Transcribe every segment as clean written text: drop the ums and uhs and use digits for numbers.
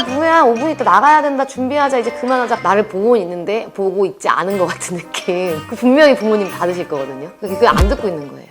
누구야 5분 있다 나가야 된다 준비하자 이제 그만하자. 나를 보고 있는데 보고 있지 않은 것 같은 느낌. 분명히 부모님 받으실 거거든요. 그게 안 듣고 있는 거예요.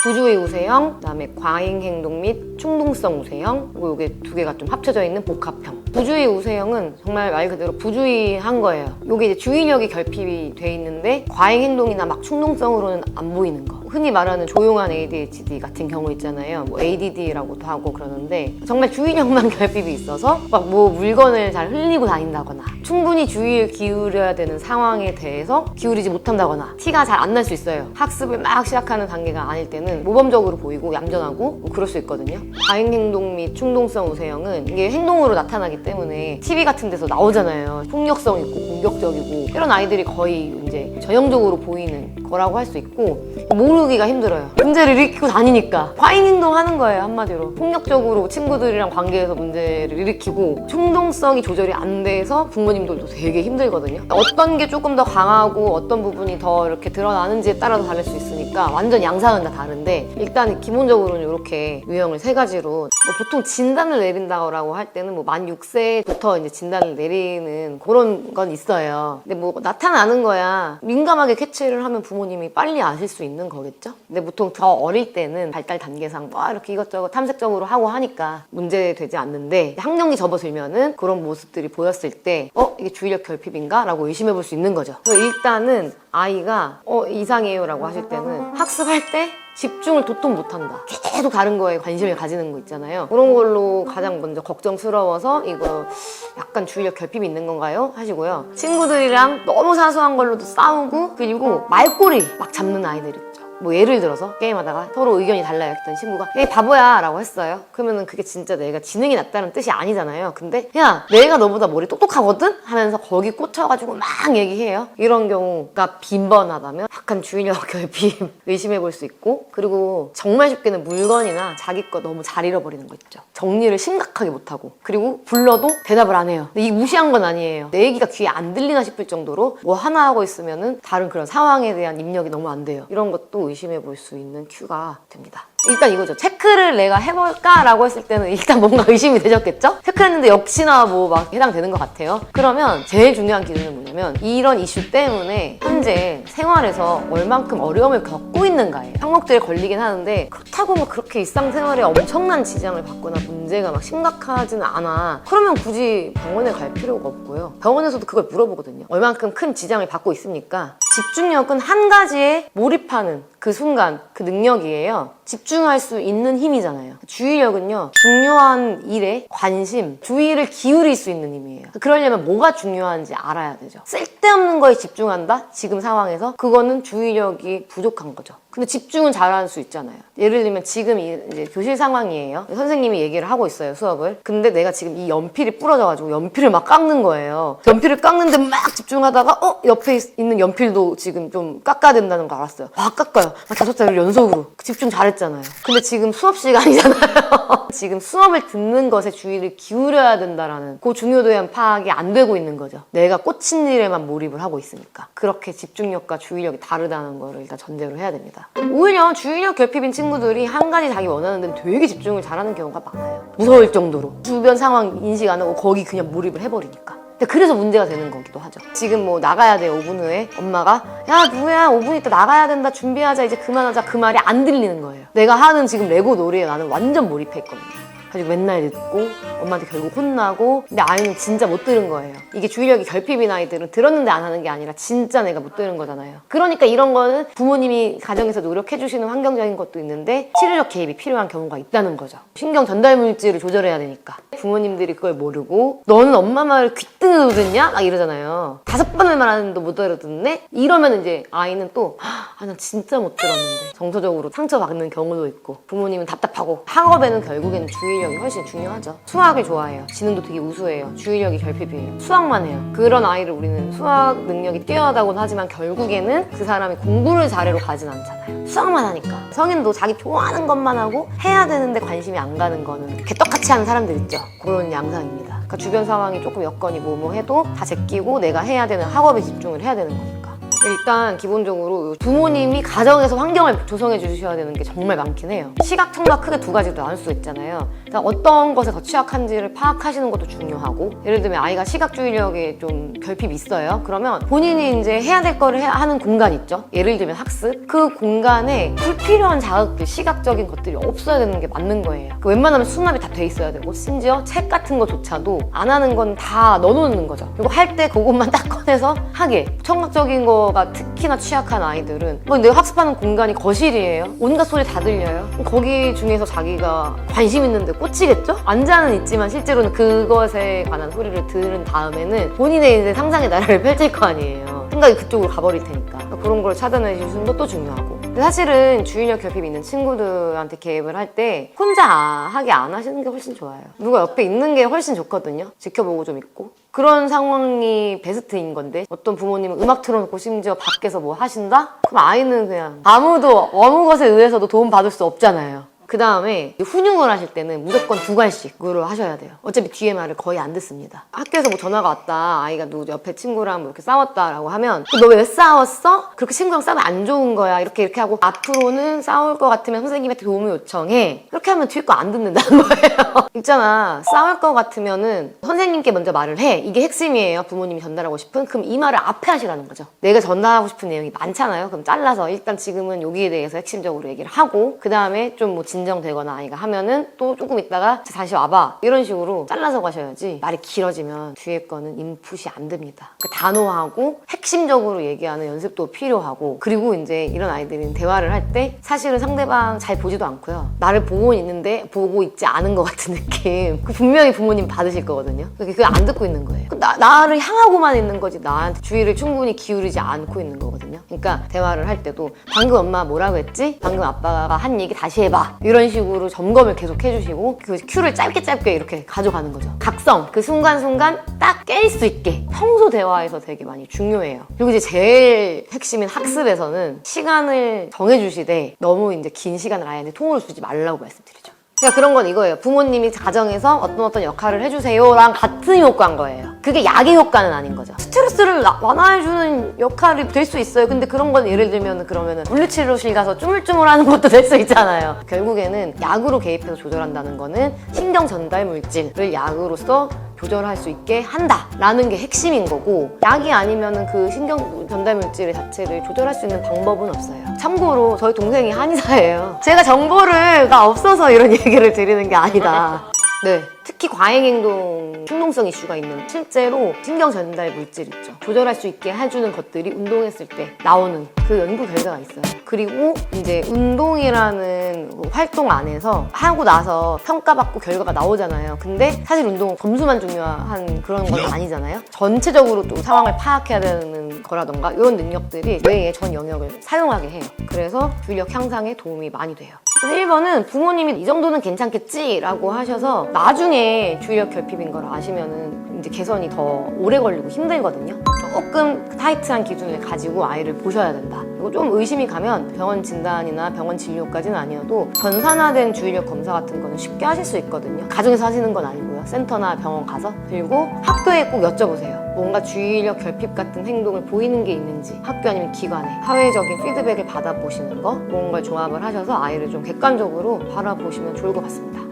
부주의 우세형, 그다음에 과잉 행동 및 충동성 우세형, 그리고 이게 두 개가 좀 합쳐져 있는 복합형. 부주의 우세형은 정말 말 그대로 부주의한 거예요. 이게 이제 주의력이 결핍이 돼 있는데 과잉 행동이나 막 충동성으로는 안 보이는 거. 흔히 말하는 조용한 ADHD 같은 경우 있잖아요. 뭐 ADD라고도 하고 그러는데 정말 주의력만 결핍이 있어서 막 뭐 물건을 잘 흘리고 다닌다거나 충분히 주의를 기울여야 되는 상황에 대해서 기울이지 못한다거나 티가 잘 안 날 수 있어요. 학습을 막 시작하는 단계가 아닐 때는 모범적으로 보이고 얌전하고 뭐 그럴 수 있거든요. 과잉 행동 및 충동성 우세형은 이게 행동으로 나타나기 때문에 TV 같은 데서 나오잖아요. 폭력성 있고 공격적이고 이런 아이들이 거의 이제 전형적으로 보이는 거라고 할 수 있고 모르기가 힘들어요. 문제를 일으키고 다니니까 과잉 행동하는 거예요. 한마디로 폭력적으로 친구들이랑 관계에서 문제를 일으키고 충동성이 조절이 안 돼서 부모님들도 되게 힘들거든요. 어떤 게 조금 더 강하고 어떤 부분이 더 이렇게 드러나는지에 따라서 다를 수 있으니까 완전 양상은 다 다른데 일단 기본적으로는 이렇게 유형을 세 가지로 뭐 보통 진단을 내린다고 할 때는 뭐 만 6세부터 이제 진단을 내리는 그런 건 있어요. 근데 뭐 나타나는 거야 민감하게 캐치를 하면 부모님이 빨리 아실 수 있는 거겠죠? 근데 보통 더 어릴 때는 발달 단계상 뭐 이렇게 이것저것 탐색적으로 하고 하니까 문제되지 않는데 학령기 접어들면은 그런 모습들이 보였을 때 이게 주의력 결핍인가? 라고 의심해 볼 수 있는 거죠. 그래서 일단은 아이가 이상해요 라고 하실 때는 학습할 때 집중을 도통 못한다. 계속 다른 거에 관심을 가지는 거 있잖아요. 그런 걸로 가장 먼저 걱정스러워서 이거 약간 주의력 결핍이 있는 건가요? 하시고요. 친구들이랑 너무 사소한 걸로도 싸우고 그리고 말꼬리 막 잡는 아이들 있죠. 뭐 예를 들어서 게임하다가 서로 의견이 달라요. 했던 친구가 에이 바보야 라고 했어요. 그러면은 그게 진짜 내가 지능이 낮다는 뜻이 아니잖아요. 근데 야 내가 너보다 머리 똑똑하거든? 하면서 거기 꽂혀가지고 막 얘기해요. 이런 경우가 빈번하다면 약간 주의력 결핍 의심해 볼 수 있고 그리고 정말 쉽게는 물건이나 자기 거 너무 잘 잃어버리는 거 있죠. 정리를 심각하게 못하고 그리고 불러도 대답을 안 해요. 근데 이 무시한 건 아니에요. 내 얘기가 귀에 안 들리나 싶을 정도로 뭐 하나 하고 있으면은 다른 그런 상황에 대한 입력이 너무 안 돼요. 이런 것도 의심해 볼 수 있는 큐가 됩니다. 일단 이거죠. 체크를 내가 해볼까? 라고 했을 때는 일단 뭔가 의심이 되셨겠죠? 체크했는데 역시나 뭐 막 해당되는 것 같아요. 그러면 제일 중요한 기준은 뭐냐면 이런 이슈 때문에 현재 생활에서 얼만큼 어려움을 겪고 있는가예요. 항목들에 걸리긴 하는데 그렇다고 막 그렇게 일상생활에 엄청난 지장을 받거나 문제가 막 심각하지는 않아. 그러면 굳이 병원에 갈 필요가 없고요. 병원에서도 그걸 물어보거든요. 얼만큼 큰 지장을 받고 있습니까? 집중력은 한 가지에 몰입하는 그 순간, 그 능력이에요. 집중할 수 있는 힘이잖아요. 주의력은요, 중요한 일에 관심, 주의를 기울일 수 있는 힘이에요. 그러려면 뭐가 중요한지 알아야 되죠. 쓸데없는 거에 집중한다? 지금 상황에서? 그거는 주의력이 부족한 거죠. 근데 집중은 잘할 수 있잖아요. 예를 들면 지금 이제 교실 상황이에요. 선생님이 얘기를 하고 있어요, 수업을. 근데 내가 지금 이 연필이 부러져가지고 연필을 막 깎는 거예요. 연필을 깎는데 막 집중하다가 옆에 있는 연필도 지금 좀 깎아야 된다는 거 알았어요. 막 깎아요. 막 5자리를 연속으로. 집중 잘했잖아요. 근데 지금 수업 시간이잖아요. 지금 수업을 듣는 것에 주의를 기울여야 된다라는 그 중요도에 파악이 안 되고 있는 거죠. 내가 꽂힌 일에만 몰입을 하고 있으니까. 그렇게 집중력과 주의력이 다르다는 거를 일단 전제로 해야 됩니다. 오히려 주의력 결핍인 친구들이 한 가지 자기 원하는 데는 되게 집중을 잘하는 경우가 많아요. 무서울 정도로. 주변 상황 인식 안 하고 거기 그냥 몰입을 해버리니까. 그래서 문제가 되는 거기도 하죠. 지금 뭐 나가야 돼 5분 후에 엄마가 야 누구야 5분 있다 나가야 된다 준비하자 이제 그만하자 그 말이 안 들리는 거예요. 내가 하는 지금 레고 놀이에 나는 완전 몰입했거든요. 가지고 맨날 듣고 엄마한테 결국 혼나고 근데 아이는 진짜 못 들은 거예요. 이게 주의력이 결핍인 아이들은 들었는데 안 하는 게 아니라 진짜 내가 못 들은 거잖아요. 그러니까 이런 거는 부모님이 가정에서 노력해 주시는 환경적인 것도 있는데 치료적 개입이 필요한 경우가 있다는 거죠. 신경 전달 물질을 조절해야 되니까 부모님들이 그걸 모르고 너는 엄마 말을 귓등으로 듣냐? 막 이러잖아요. 5번을 말하는데 못 알아듣네? 이러면 이제 아이는 또 난 진짜 못 들었는데 정서적으로 상처받는 경우도 있고 부모님은 답답하고 학업에는 결국에는 주의력이 훨씬 중요하죠. 수학을 좋아해요. 지능도 되게 우수해요. 주의력이 결핍이에요. 수학만 해요. 그런 아이를 우리는 수학 능력이 뛰어나다고는 하지만 결국에는 그 사람이 공부를 잘해로 가진 않잖아요. 수학만 하니까. 성인도 자기 좋아하는 것만 하고 해야 되는데 관심이 안 가는 거는 개떡같이 하는 사람들 있죠. 그런 양상입니다. 그러니까 주변 상황이 조금 여건이 뭐뭐 해도 다 제끼고 내가 해야 되는 학업에 집중을 해야 되는 거니까. 일단 기본적으로 부모님이 가정에서 환경을 조성해 주셔야 되는 게 정말 많긴 해요. 시각, 청각 크게 두 가지로 나눌 수 있잖아요. 그러니까 어떤 것에 더 취약한지를 파악하시는 것도 중요하고, 예를 들면 아이가 시각 주의력에 좀 결핍이 있어요. 그러면 본인이 이제 해야 될 거를 하는 공간 있죠. 예를 들면 학습. 그 공간에 불필요한 자극들, 시각적인 것들이 없어야 되는 게 맞는 거예요. 웬만하면 수납이 다 돼 있어야 되고, 심지어 책 같은 거조차도 안 하는 건 다 넣어놓는 거죠. 그리고 할 때 그것만 딱 꺼내서 하게. 청각적인 거가 특히나 취약한 아이들은 뭐 내가 학습하는 공간이 거실이에요. 온갖 소리 다 들려요. 거기 중에서 자기가 관심 있는데 꽂히겠죠? 앉아는 있지만 실제로는 그것에 관한 소리를 들은 다음에는 본인의 이제 상상의 나라를 펼칠 거 아니에요. 생각이 그쪽으로 가버릴 테니까. 그런 걸 차단해 주시는 것도 중요하고. 근데 사실은 주의력 결핍이 있는 친구들한테 개입을 할 때 혼자 하게 안 하시는 게 훨씬 좋아요. 누가 옆에 있는 게 훨씬 좋거든요. 지켜보고 좀 있고. 그런 상황이 베스트인 건데, 어떤 부모님은 음악 틀어놓고 심지어 밖에서 뭐 하신다? 그럼 아이는 그냥 아무도 어느 것에 의해서도 도움 받을 수 없잖아요. 그 다음에 훈육을 하실 때는 무조건 2갈씩 그걸 하셔야 돼요. 어차피 뒤에 말을 거의 안 듣습니다. 학교에서 뭐 전화가 왔다, 아이가 누구 옆에 친구랑 뭐 이렇게 싸웠다라고 하면 너 왜 싸웠어? 그렇게 친구랑 싸우면 안 좋은 거야. 이렇게 하고 앞으로는 싸울 것 같으면 선생님한테 도움을 요청해. 이렇게 하면 뒤에 거 안 듣는다는 거예요. 있잖아, 싸울 것 같으면은 선생님께 먼저 말을 해. 이게 핵심이에요. 부모님이 전달하고 싶은. 그럼 이 말을 앞에 하시라는 거죠. 내가 전달하고 싶은 내용이 많잖아요. 그럼 잘라서 일단 지금은 여기에 대해서 핵심적으로 얘기를 하고, 그 다음에 좀 뭐 진정되거나 아이가 하면은 또 조금 있다가 다시 와봐, 이런 식으로 잘라서 가셔야지 말이 길어지면 뒤에 거는 인풋이 안 됩니다. 그러니까 단호하고 핵심적으로 얘기하는 연습도 필요하고, 그리고 이제 이런 아이들은 대화를 할 때 사실은 상대방 잘 보지도 않고요. 나를 보고는 있는데 보고 있지 않은 것 같은 느낌. 그 분명히 부모님 받으실 거거든요. 그게 안 듣고 있는 거예요. 나를 향하고만 있는 거지 나한테 주의를 충분히 기울이지 않고 있는 거거든요. 그러니까 대화를 할 때도 방금 엄마 뭐라고 했지? 방금 아빠가 한 얘기 다시 해봐. 이런 식으로 점검을 계속 해주시고, 그 큐를 짧게 이렇게 가져가는 거죠. 각성, 그 순간순간 딱 깰 수 있게 평소 대화에서 되게 많이 중요해요. 그리고 이제 제일 핵심인 학습에서는 시간을 정해주시되 너무 이제 긴 시간을 아이한테 통으로 주지 말라고 말씀드리죠. 그러니까 그런 건 이거예요. 부모님이 가정에서 어떤 역할을 해주세요랑 같은 효과인 거예요. 그게 약의 효과는 아닌 거죠. 스트레스를 완화해주는 역할이 될 수 있어요. 근데 그런 건 예를 들면 그러면은 물리치료실 가서 쭈물쭈물하는 것도 될 수 있잖아요. 결국에는 약으로 개입해서 조절한다는 거는 신경 전달 물질을 약으로서 조절할 수 있게 한다라는 게 핵심인 거고, 약이 아니면은 그 신경 전달 물질 자체를 조절할 수 있는 방법은 없어요. 참고로 저희 동생이 한의사예요. 제가 정보가 없어서 이런 얘기를 드리는 게 아니다. 네, 특히 과잉행동 충동성 이슈가 있는, 실제로 신경 전달 물질 있죠. 조절할 수 있게 해주는 것들이 운동했을 때 나오는 그 연구 결과가 있어요. 그리고 이제 운동이라는 활동 안에서 하고 나서 평가받고 결과가 나오잖아요. 근데 사실 운동은 점수만 중요한 그런 건 아니잖아요. 전체적으로 또 상황을 파악해야 되는 거라던가 이런 능력들이 뇌의 전 영역을 사용하게 해요. 그래서 주의력 향상에 도움이 많이 돼요. 1번은 부모님이 이 정도는 괜찮겠지 라고 하셔서 나중에 주의력 결핍인 걸 아시면은 이제 개선이 더 오래 걸리고 힘들거든요. 조금 타이트한 기준을 가지고 아이를 보셔야 된다. 그리고 좀 의심이 가면 병원 진단이나 병원 진료까지는 아니어도 전산화된 주의력 검사 같은 거는 쉽게 하실 수 있거든요. 가정에서 하시는 건 아니고요. 센터나 병원 가서. 그리고 학교에 꼭 여쭤보세요. 뭔가 주의력 결핍 같은 행동을 보이는 게 있는지, 학교 아니면 기관에 사회적인 피드백을 받아보시는 거, 그런 걸 조합을 하셔서 아이를 좀 객관적으로 바라보시면 좋을 것 같습니다.